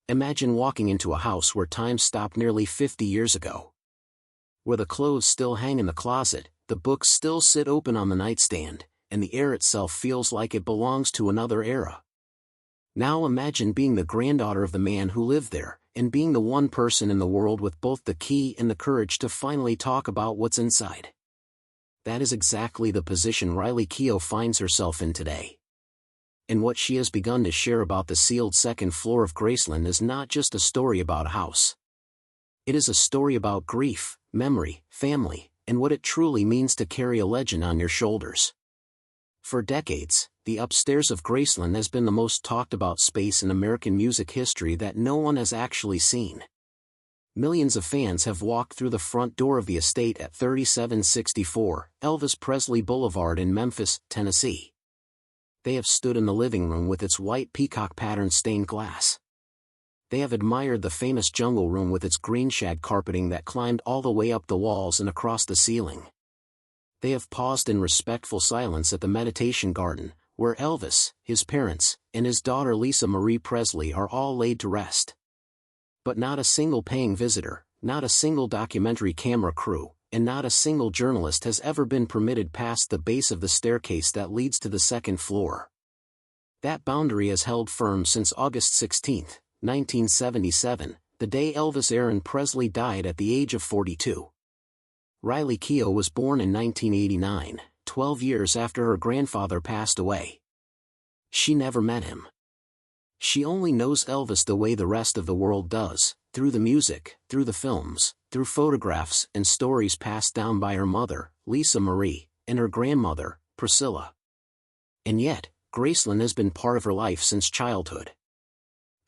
Imagine walking into a house where time stopped nearly 50 years ago. Where the clothes still hang in the closet, the books still sit open on the nightstand, and the air itself feels like it belongs to another era. Now imagine being the granddaughter of the man who lived there, and being the one person in the world with both the key and the courage to finally talk about what's inside. That is exactly the position Riley Keough finds herself in today. And what she has begun to share about the sealed second floor of Graceland is not just a story about a house. It is a story about grief, memory, family, and what it truly means to carry a legend on your shoulders. For decades, the upstairs of Graceland has been the most talked about space in American music history that no one has actually seen. Millions of fans have walked through the front door of the estate at 3764 Elvis Presley Boulevard in Memphis, Tennessee. They have stood in the living room with its white peacock-patterned stained glass. They have admired the famous jungle room with its green shag carpeting that climbed all the way up the walls and across the ceiling. They have paused in respectful silence at the meditation garden, where Elvis, his parents, and his daughter Lisa Marie Presley are all laid to rest. But not a single paying visitor, not a single documentary camera crew, and not a single journalist has ever been permitted past the base of the staircase that leads to the second floor. That boundary has held firm since August 16, 1977, the day Elvis Aaron Presley died at the age of 42. Riley Keough was born in 1989, 12 years after her grandfather passed away. She never met him. She only knows Elvis the way the rest of the world does, through the music, through the films, through photographs and stories passed down by her mother, Lisa Marie, and her grandmother, Priscilla. And yet, Graceland has been part of her life since childhood.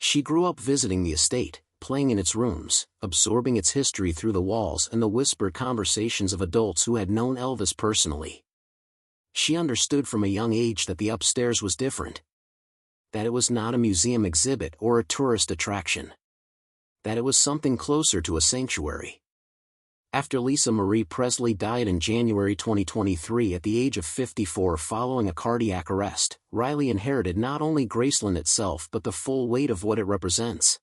She grew up visiting the estate, playing in its rooms, absorbing its history through the walls and the whispered conversations of adults who had known Elvis personally. She understood from a young age that the upstairs was different. That it was not a museum exhibit or a tourist attraction. That it was something closer to a sanctuary. After Lisa Marie Presley died in January 2023 at the age of 54 following a cardiac arrest, Riley inherited not only Graceland itself but the full weight of what it represents.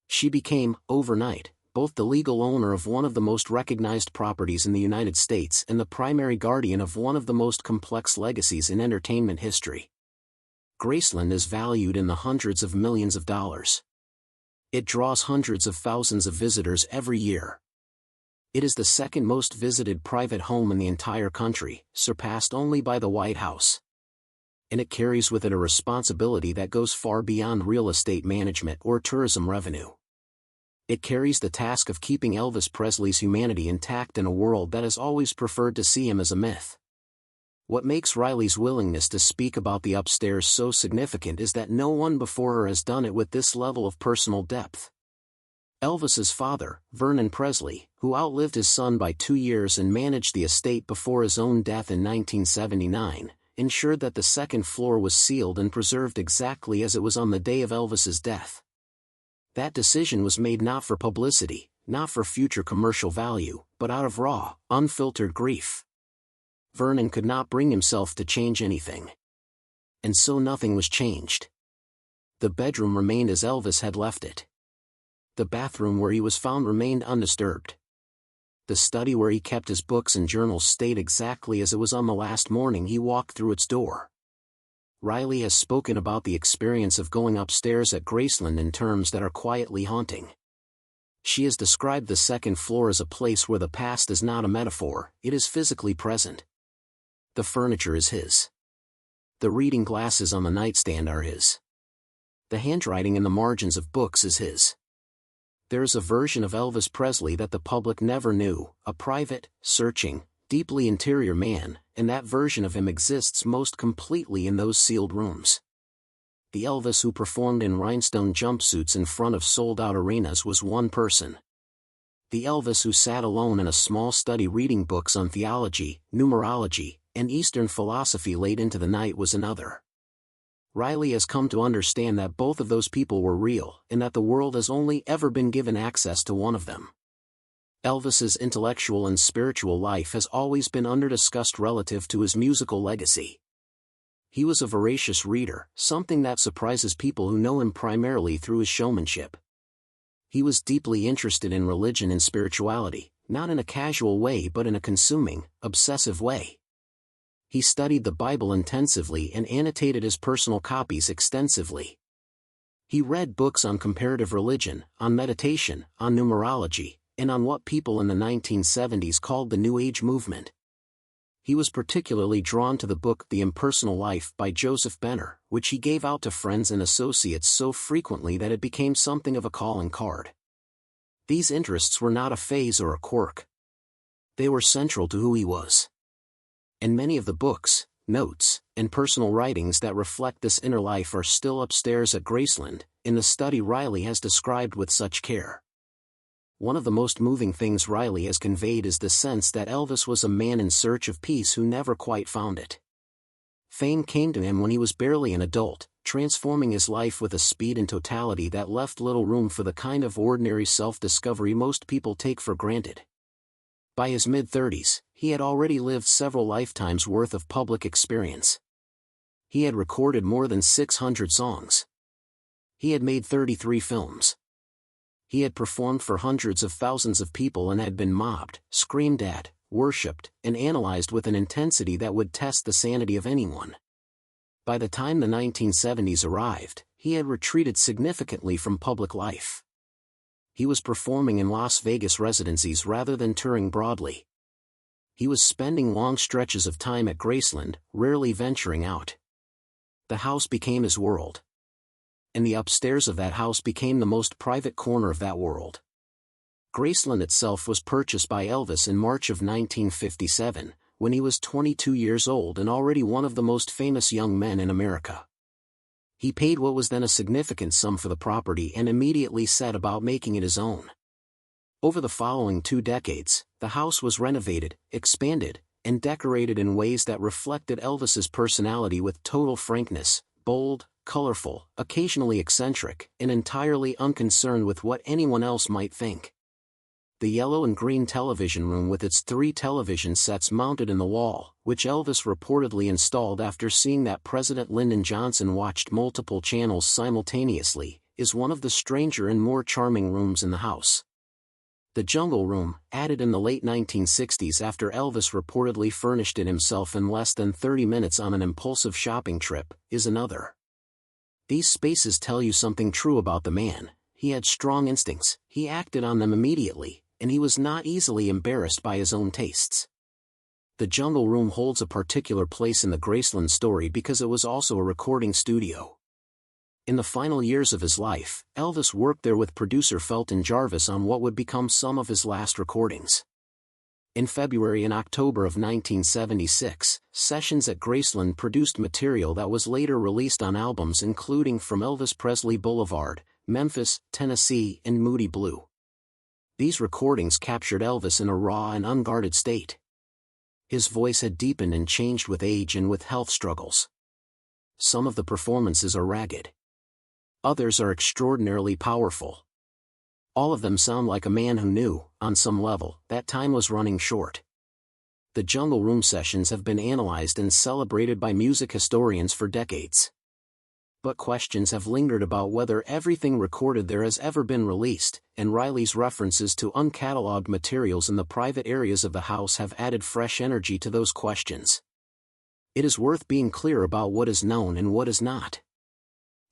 She became, overnight, both the legal owner of one of the most recognized properties in the United States and the primary guardian of one of the most complex legacies in entertainment history. Graceland is valued in the hundreds of millions of dollars. It draws hundreds of thousands of visitors every year. It is the second most visited private home in the entire country, surpassed only by the White House. And it carries with it a responsibility that goes far beyond real estate management or tourism revenue. It carries the task of keeping Elvis Presley's humanity intact in a world that has always preferred to see him as a myth. What makes Riley's willingness to speak about the upstairs so significant is that no one before her has done it with this level of personal depth. Elvis's father, Vernon Presley, who outlived his son by 2 years and managed the estate before his own death in 1979, ensured that the second floor was sealed and preserved exactly as it was on the day of Elvis's death. That decision was made not for publicity, not for future commercial value, but out of raw, unfiltered grief. Vernon could not bring himself to change anything. And so nothing was changed. The bedroom remained as Elvis had left it. The bathroom where he was found remained undisturbed. The study where he kept his books and journals stayed exactly as it was on the last morning he walked through its door. Riley has spoken about the experience of going upstairs at Graceland in terms that are quietly haunting. She has described the second floor as a place where the past is not a metaphor, it is physically present. The furniture is his. The reading glasses on the nightstand are his. The handwriting in the margins of books is his. There is a version of Elvis Presley that the public never knew, a private, searching, deeply interior man, and that version of him exists most completely in those sealed rooms. The Elvis who performed in rhinestone jumpsuits in front of sold-out arenas was one person. The Elvis who sat alone in a small study reading books on theology, numerology, and Eastern philosophy late into the night was another. Riley has come to understand that both of those people were real, and that the world has only ever been given access to one of them. Elvis's intellectual and spiritual life has always been under-discussed relative to his musical legacy. He was a voracious reader, something that surprises people who know him primarily through his showmanship. He was deeply interested in religion and spirituality, not in a casual way but in a consuming, obsessive way. He studied the Bible intensively and annotated his personal copies extensively. He read books on comparative religion, on meditation, on numerology, and on what people in the 1970s called the New Age movement. He was particularly drawn to the book The Impersonal Life by Joseph Benner, which he gave out to friends and associates so frequently that it became something of a calling card. These interests were not a phase or a quirk. They were central to who he was. And many of the books, notes, and personal writings that reflect this inner life are still upstairs at Graceland, in the study Riley has described with such care. One of the most moving things Riley has conveyed is the sense that Elvis was a man in search of peace who never quite found it. Fame came to him when he was barely an adult, transforming his life with a speed and totality that left little room for the kind of ordinary self-discovery most people take for granted. By his mid-30s, he had already lived several lifetimes' worth of public experience. He had recorded more than 600 songs. He had made 33 films. He had performed for hundreds of thousands of people and had been mobbed, screamed at, worshipped, and analyzed with an intensity that would test the sanity of anyone. By the time the 1970s arrived, he had retreated significantly from public life. He was performing in Las Vegas residencies rather than touring broadly. He was spending long stretches of time at Graceland, rarely venturing out. The house became his world. And the upstairs of that house became the most private corner of that world. Graceland itself was purchased by Elvis in March of 1957, when he was 22 years old and already one of the most famous young men in America. He paid what was then a significant sum for the property and immediately set about making it his own. Over the following 2 decades, the house was renovated, expanded, and decorated in ways that reflected Elvis's personality with total frankness, bold, colorful, occasionally eccentric, and entirely unconcerned with what anyone else might think. The yellow and green television room with its 3 television sets mounted in the wall, which Elvis reportedly installed after seeing that President Lyndon Johnson watched multiple channels simultaneously, is one of the stranger and more charming rooms in the house. The jungle room, added in the late 1960s after Elvis reportedly furnished it himself in less than 30 minutes on an impulsive shopping trip, is another. These spaces tell you something true about the man. He had strong instincts, he acted on them immediately, and he was not easily embarrassed by his own tastes. The jungle room holds a particular place in the Graceland story because it was also a recording studio. In the final years of his life, Elvis worked there with producer Felton Jarvis on what would become some of his last recordings. In February and October of 1976, sessions at Graceland produced material that was later released on albums including From Elvis Presley Boulevard, Memphis, Tennessee, and Moody Blue. These recordings captured Elvis in a raw and unguarded state. His voice had deepened and changed with age and with health struggles. Some of the performances are ragged. Others are extraordinarily powerful. All of them sound like a man who knew, on some level, that time was running short. The Jungle Room sessions have been analyzed and celebrated by music historians for decades. But questions have lingered about whether everything recorded there has ever been released, and Riley's references to uncatalogued materials in the private areas of the house have added fresh energy to those questions. It is worth being clear about what is known and what is not.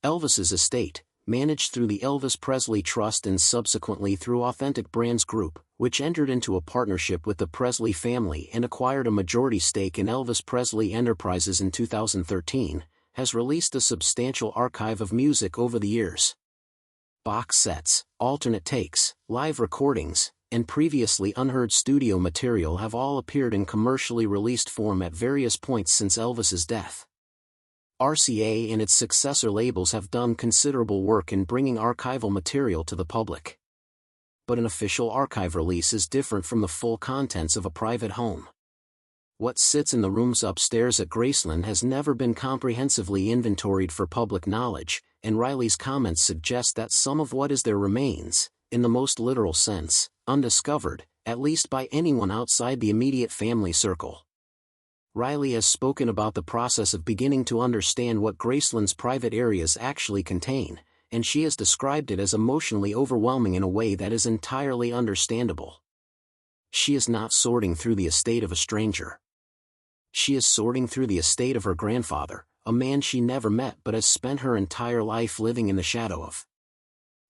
Elvis's estate, managed through the Elvis Presley Trust and subsequently through Authentic Brands Group, which entered into a partnership with the Presley family and acquired a majority stake in Elvis Presley Enterprises in 2013, has released a substantial archive of music over the years. Box sets, alternate takes, live recordings, and previously unheard studio material have all appeared in commercially released form at various points since Elvis's death. RCA and its successor labels have done considerable work in bringing archival material to the public. But an official archive release is different from the full contents of a private home. What sits in the rooms upstairs at Graceland has never been comprehensively inventoried for public knowledge, and Riley's comments suggest that some of what is there remains, in the most literal sense, undiscovered, at least by anyone outside the immediate family circle. Riley has spoken about the process of beginning to understand what Graceland's private areas actually contain, and she has described it as emotionally overwhelming in a way that is entirely understandable. She is not sorting through the estate of a stranger. She is sorting through the estate of her grandfather, a man she never met but has spent her entire life living in the shadow of.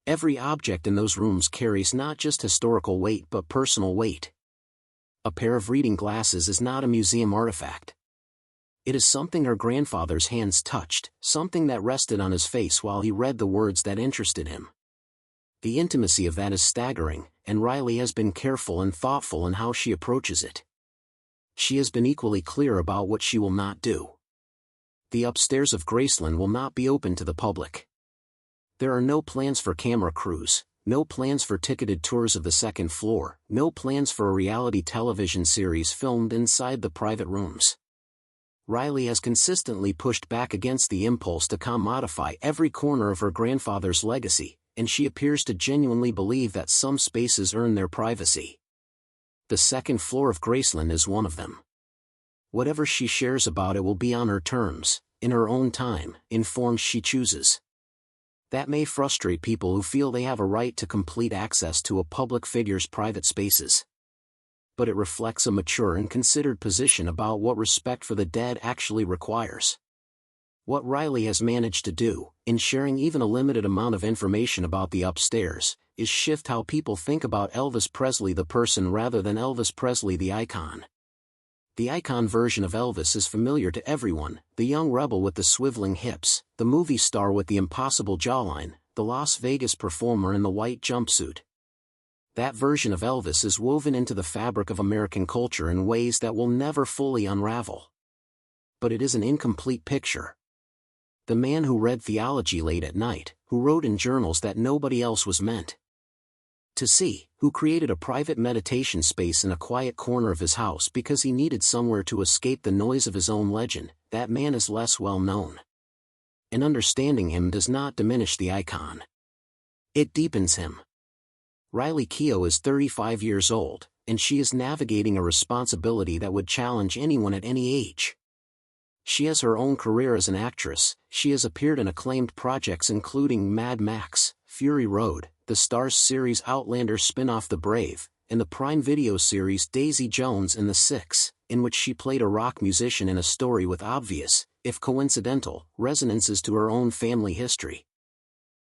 Every object in those rooms carries not just historical weight but personal weight. A pair of reading glasses is not a museum artifact. It is something her grandfather's hands touched, something that rested on his face while he read the words that interested him. The intimacy of that is staggering, and Riley has been careful and thoughtful in how she approaches it. She has been equally clear about what she will not do. The upstairs of Graceland will not be open to the public. There are no plans for camera crews, no plans for ticketed tours of the second floor, no plans for a reality television series filmed inside the private rooms. Riley has consistently pushed back against the impulse to commodify every corner of her grandfather's legacy, and she appears to genuinely believe that some spaces earn their privacy. The second floor of Graceland is one of them. Whatever she shares about it will be on her terms, in her own time, in forms she chooses. That may frustrate people who feel they have a right to complete access to a public figure's private spaces. But it reflects a mature and considered position about what respect for the dead actually requires. What Riley has managed to do, in sharing even a limited amount of information about the upstairs, is shift how people think about Elvis Presley the person rather than Elvis Presley the icon. The icon version of Elvis is familiar to everyone, the young rebel with the swiveling hips, the movie star with the impossible jawline, the Las Vegas performer in the white jumpsuit. That version of Elvis is woven into the fabric of American culture in ways that will never fully unravel. But it is an incomplete picture. The man who read theology late at night, who wrote in journals that nobody else was meant to see, who created a private meditation space in a quiet corner of his house because he needed somewhere to escape the noise of his own legend, that man is less well known. And understanding him does not diminish the icon. It deepens him. Riley Keough is 35 years old, and she is navigating a responsibility that would challenge anyone at any age. She has her own career as an actress. She has appeared in acclaimed projects including Mad Max, Fury Road, the Starz series Outlander spin-off The Brave, and the Prime Video series Daisy Jones and the Six, in which she played a rock musician in a story with obvious, if coincidental, resonances to her own family history.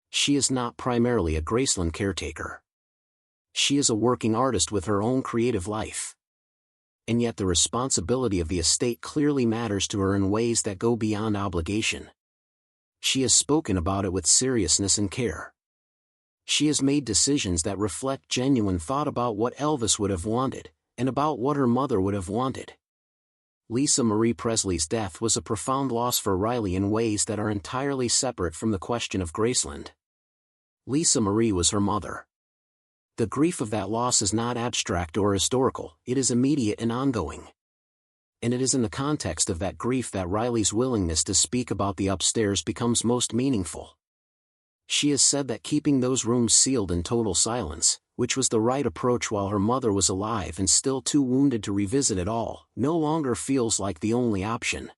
She is not primarily a Graceland caretaker. She is a working artist with her own creative life. And yet the responsibility of the estate clearly matters to her in ways that go beyond obligation. She has spoken about it with seriousness and care. She has made decisions that reflect genuine thought about what Elvis would have wanted, and about what her mother would have wanted. Lisa Marie Presley's death was a profound loss for Riley in ways that are entirely separate from the question of Graceland. Lisa Marie was her mother. The grief of that loss is not abstract or historical, it is immediate and ongoing. And it is in the context of that grief that Riley's willingness to speak about the upstairs becomes most meaningful. She has said that keeping those rooms sealed in total silence, which was the right approach while her mother was alive and still too wounded to revisit it all, no longer feels like the only option.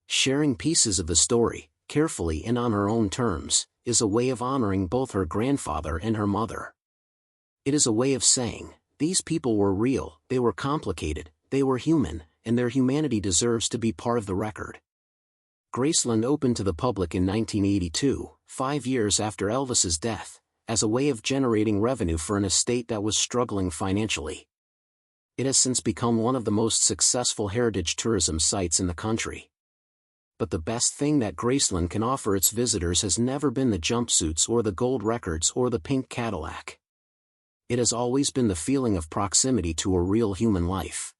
Sharing pieces of the story, carefully and on her own terms, is a way of honoring both her grandfather and her mother. It is a way of saying, these people were real, they were complicated, they were human, and their humanity deserves to be part of the record. Graceland opened to the public in 1982, 5 years after Elvis's death, as a way of generating revenue for an estate that was struggling financially. It has since become one of the most successful heritage tourism sites in the country. But the best thing that Graceland can offer its visitors has never been the jumpsuits or the gold records or the pink Cadillac. It has always been the feeling of proximity to a real human life.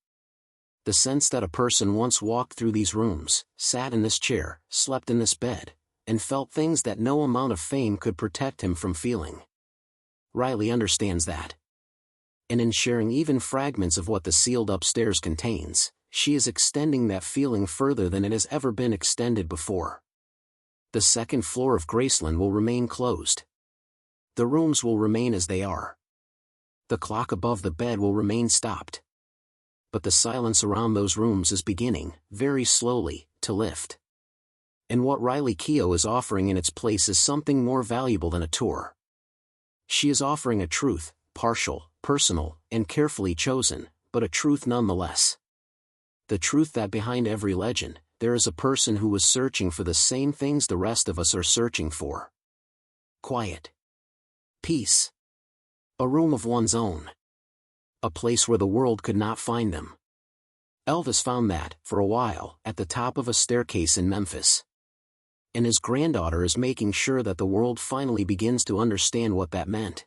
The sense that a person once walked through these rooms, sat in this chair, slept in this bed, and felt things that no amount of fame could protect him from feeling. Riley understands that. And in sharing even fragments of what the sealed upstairs contains, she is extending that feeling further than it has ever been extended before. The second floor of Graceland will remain closed. The rooms will remain as they are. The clock above the bed will remain stopped. But the silence around those rooms is beginning, very slowly, to lift. And what Riley Keough is offering in its place is something more valuable than a tour. She is offering a truth, partial, personal, and carefully chosen, but a truth nonetheless. The truth that behind every legend, there is a person who was searching for the same things the rest of us are searching for. Quiet. Peace. A room of one's own. A place where the world could not find them. Elvis found that, for a while, at the top of a staircase in Memphis. And his granddaughter is making sure that the world finally begins to understand what that meant.